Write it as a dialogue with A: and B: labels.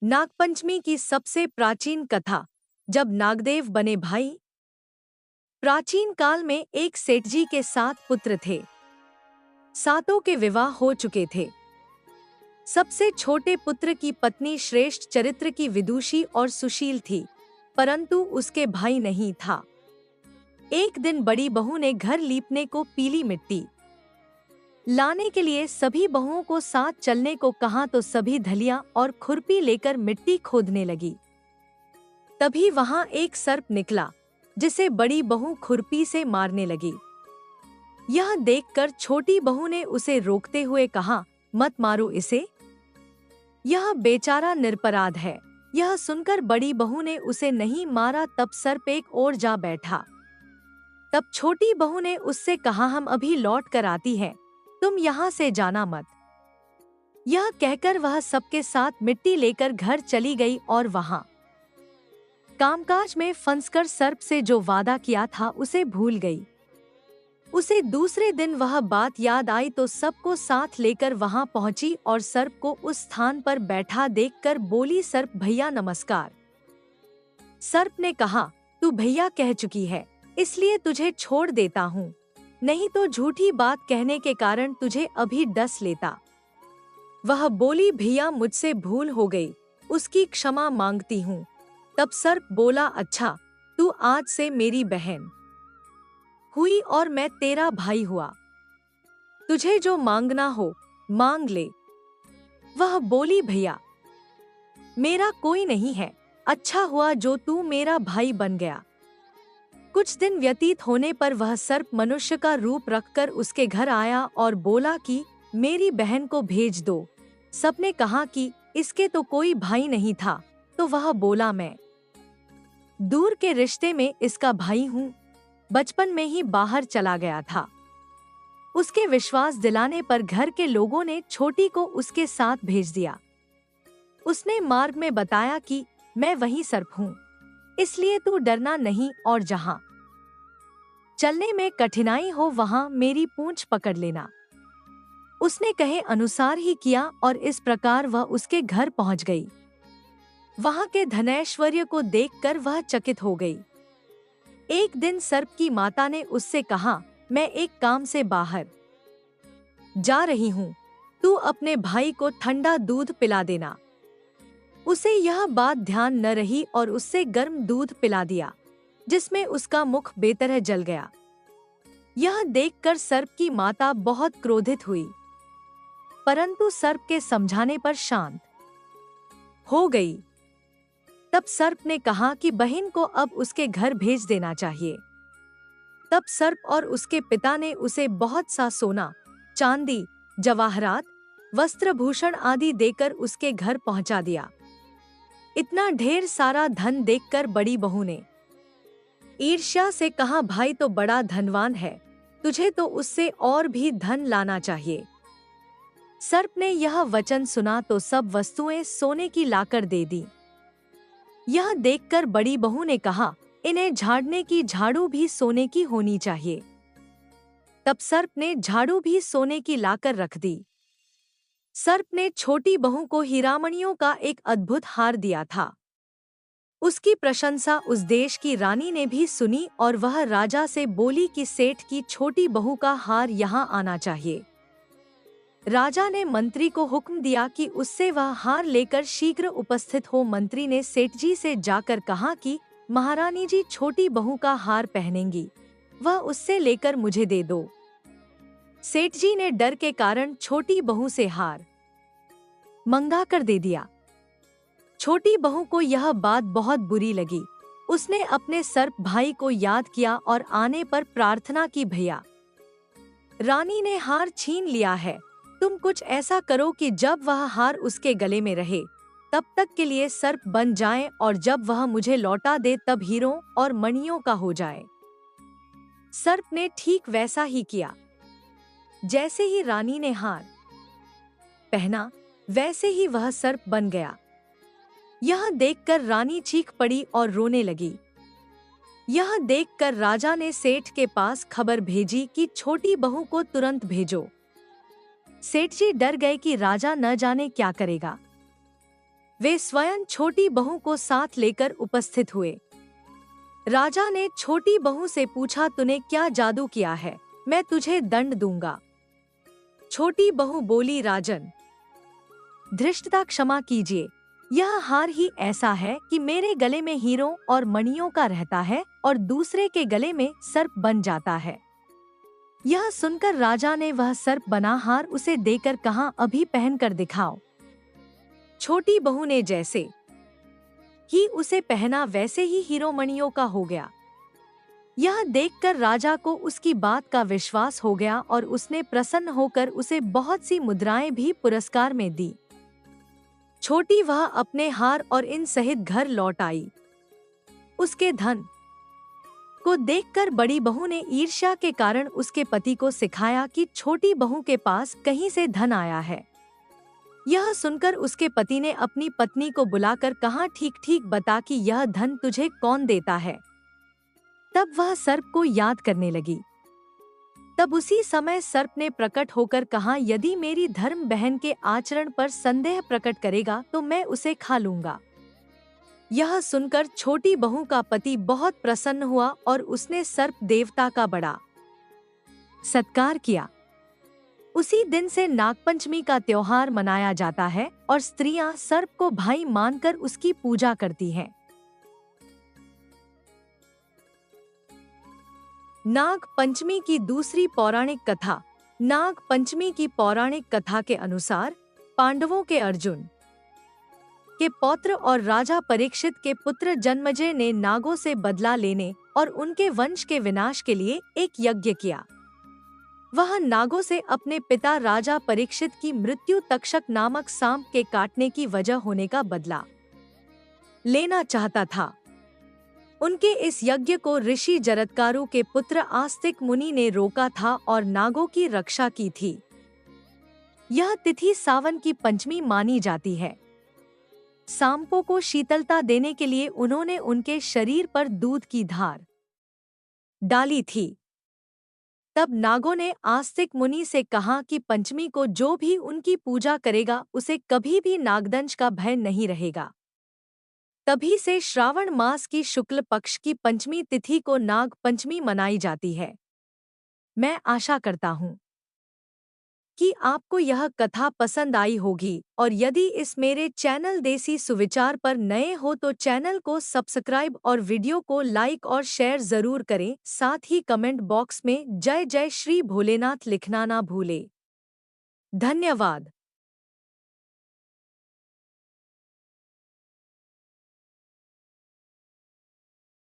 A: नागपंचमी की सबसे प्राचीन कथा। जब नागदेव बने भाई। प्राचीन काल में एक सेठजी के 7 पुत्र थे। सातों के विवाह हो चुके थे। सबसे छोटे पुत्र की पत्नी श्रेष्ठ चरित्र की विदुषी और सुशील थी, परंतु उसके भाई नहीं था। एक दिन बड़ी बहू ने घर लीपने को पीली मिट्टी लाने के लिए सभी बहुओं को साथ चलने को कहा तो सभी धलिया और खुरपी लेकर मिट्टी खोदने लगी। तभी वहां एक सर्प निकला, जिसे बड़ी बहू खुरपी से मारने लगी। यह देखकर छोटी बहू ने उसे रोकते हुए कहा, मत मारो इसे, यह बेचारा निरपराध है। यह सुनकर बड़ी बहू ने उसे नहीं मारा। तब सर्प एक ओर जा बैठा। तब छोटी बहू ने उससे कहा, हम अभी लौट कर आती हैं, तुम यहाँ से जाना मत। यह कहकर वह सबके साथ मिट्टी लेकर घर चली गई और वहां कामकाज में फंसकर सर्प से जो वादा किया था उसे भूल गई। उसे दूसरे दिन वह बात याद आई तो सबको साथ लेकर वहां पहुंची और सर्प को उस स्थान पर बैठा देखकर बोली, सर्प भैया नमस्कार। सर्प ने कहा, तू भैया कह चुकी है, इसलिए तुझे छोड़ देता हूँ, नहीं तो झूठी बात कहने के कारण तुझे अभी डस लेता। वह बोली, भैया मुझसे भूल हो गई, उसकी क्षमा मांगती हूँ। तब सर्प बोला, अच्छा, तू आज से मेरी बहन हुई और मैं तेरा भाई हुआ, तुझे जो मांगना हो मांग ले। वह बोली, भैया मेरा कोई नहीं है, अच्छा हुआ जो तू मेरा भाई बन गया। कुछ दिन व्यतीत होने पर वह सर्प मनुष्य का रूप रखकर उसके घर आया और बोला कि मेरी बहन को भेज दो। सबने कहा कि इसके तो कोई भाई नहीं था, तो वह बोला, मैं दूर के रिश्ते में इसका भाई हूँ, बचपन में ही बाहर चला गया था। उसके विश्वास दिलाने पर घर के लोगों ने छोटी को उसके साथ भेज दिया। उसने मार्ग में बताया कि मैं वही सर्प हूँ, इसलिए तू डरना नहीं और जहाँ चलने में कठिनाई हो वहाँ मेरी पूंछ पकड़ लेना। उसने कहे अनुसार ही किया और इस प्रकार वह उसके घर पहुँच गई। वहाँ के धनैश्वर्य को देखकर वह चकित हो गई। एक दिन सर्प की माता ने उससे कहा, मैं एक काम से बाहर जा रही हूँ, तू अपने भाई को ठंडा दूध पिला देना। उसे यह बात ध्यान न रही और उससे गर्म दूध पिला दिया, जिसमें उसका मुख बेतरह जल गया। यह देखकर सर्प की माता बहुत क्रोधित हुई, परंतु सर्प के समझाने पर शांत हो गई। तब सर्प ने कहा कि बहन को अब उसके घर भेज देना चाहिए। तब सर्प और उसके पिता ने उसे बहुत सा सोना, चांदी, जवाहरात, वस्त्रभूषण आदि देकर उसके घर पहुंचा दिया। इतना ढेर सारा धन देखकर बड़ी बहू ने ईर्ष्या से कहा, भाई तो बड़ा धनवान है, तुझे तो उससे और भी धन लाना चाहिए। सर्प ने यह वचन सुना तो सब वस्तुएं सोने की लाकर दे दी। यह देखकर बड़ी बहू ने कहा, इन्हें झाड़ने की झाड़ू भी सोने की होनी चाहिए। तब सर्प ने झाड़ू भी सोने की लाकर रख दी। सर्प ने छोटी बहू को हीरामणियों का एक अद्भुत हार दिया था। उसकी प्रशंसा उस देश की रानी ने भी सुनी और वह राजा से बोली कि सेठ की छोटी बहू का हार यहाँ आना चाहिए। राजा ने मंत्री को हुक्म दिया कि उससे वह हार लेकर शीघ्र उपस्थित हो। मंत्री ने सेठ जी से जाकर कहा कि महारानी जी छोटी बहू का हार पहनेंगी, वह उससे लेकर मुझे दे दो। सेठ जी ने डर के कारण छोटी बहू से हार मंगा कर दे दिया। छोटी बहू को यह बात बहुत बुरी लगी। उसने अपने सर्प भाई को याद किया और आने पर प्रार्थना की, भैया रानी ने हार छीन लिया है, तुम कुछ ऐसा करो कि जब वह हार उसके गले में रहे तब तक के लिए सर्प बन जाए और जब वह मुझे लौटा दे तब हीरों और मणियों का हो जाए। सर्प ने ठीक वैसा ही किया। जैसे ही रानी ने हार पहना वैसे ही वह सर्प बन गया। यह देखकर रानी चीख पड़ी और रोने लगी। यह देखकर राजा ने सेठ के पास खबर भेजी कि छोटी बहू को तुरंत भेजो। सेठ जी डर गए कि राजा न जाने क्या करेगा। वे स्वयं छोटी बहू को साथ लेकर उपस्थित हुए। राजा ने छोटी बहू से पूछा, तूने क्या जादू किया है? मैं तुझे दंड दूंगा। छोटी बहू बोली, राजन, धृष्टता क्षमा कीजिए, यह हार ही ऐसा है कि मेरे गले में हीरों और मणियों का रहता है और दूसरे के गले में सर्प बन जाता है। यह सुनकर राजा ने वह सर्प बना हार उसे देकर कहा, अभी पहन कर दिखाओ। छोटी बहू ने जैसे ही उसे पहना वैसे ही हीरो मणियों का हो गया। यह देखकर राजा को उसकी बात का विश्वास हो गया और उसने प्रसन्न होकर उसे बहुत सी मुद्राएं भी पुरस्कार में दी। छोटी वह अपने हार और इन सहित घर लौट आई। उसके धन को देखकर बड़ी बहू ने ईर्ष्या के कारण उसके पति को सिखाया कि छोटी बहू के पास कहीं से धन आया है। यह सुनकर उसके पति ने अपनी पत्नी को बुलाकर कहा, ठीक ठीक बता कि यह धन तुझे कौन देता है। तब वह सर्प को याद करने लगी। तब उसी समय सर्प ने प्रकट होकर कहा, यदि मेरी धर्म बहन के आचरण पर संदेह प्रकट करेगा तो मैं उसे खा लूंगा। यह सुनकर छोटी बहू का पति बहुत प्रसन्न हुआ और उसने सर्प देवता का बड़ा सत्कार किया। उसी दिन से नागपंचमी का त्योहार मनाया जाता है और स्त्रियां सर्प को भाई मानकर उसकी पूजा करती हैं। नाग पंचमी की दूसरी पौराणिक कथा। नाग पंचमी की पौराणिक कथा के अनुसार पांडवों के अर्जुन के पौत्र और राजा परीक्षित के पुत्र जन्मेजय ने नागों से बदला लेने और उनके वंश के विनाश के लिए एक यज्ञ किया। वह नागों से अपने पिता राजा परीक्षित की मृत्यु तक्षक नामक सांप के काटने की वजह होने का बदला लेना चाहता था। उनके इस यज्ञ को ऋषि जरत्कारु के पुत्र आस्तिक मुनि ने रोका था और नागों की रक्षा की थी। यह तिथि सावन की पंचमी मानी जाती है। सांपों को शीतलता देने के लिए उन्होंने उनके शरीर पर दूध की धार डाली थी। तब नागों ने आस्तिक मुनि से कहा कि पंचमी को जो भी उनकी पूजा करेगा उसे कभी भी नागदंश का भय नहीं रहेगा। तभी से श्रावण मास की शुक्ल पक्ष की पंचमी तिथि को नाग पंचमी मनाई जाती है। मैं आशा करता हूँ कि आपको यह कथा पसंद आई होगी और यदि इस मेरे चैनल देसी सुविचार पर नए हो तो चैनल को सब्सक्राइब और वीडियो को लाइक और शेयर जरूर करें। साथ ही कमेंट बॉक्स में जय जय श्री भोलेनाथ लिखना ना भूले। धन्यवाद।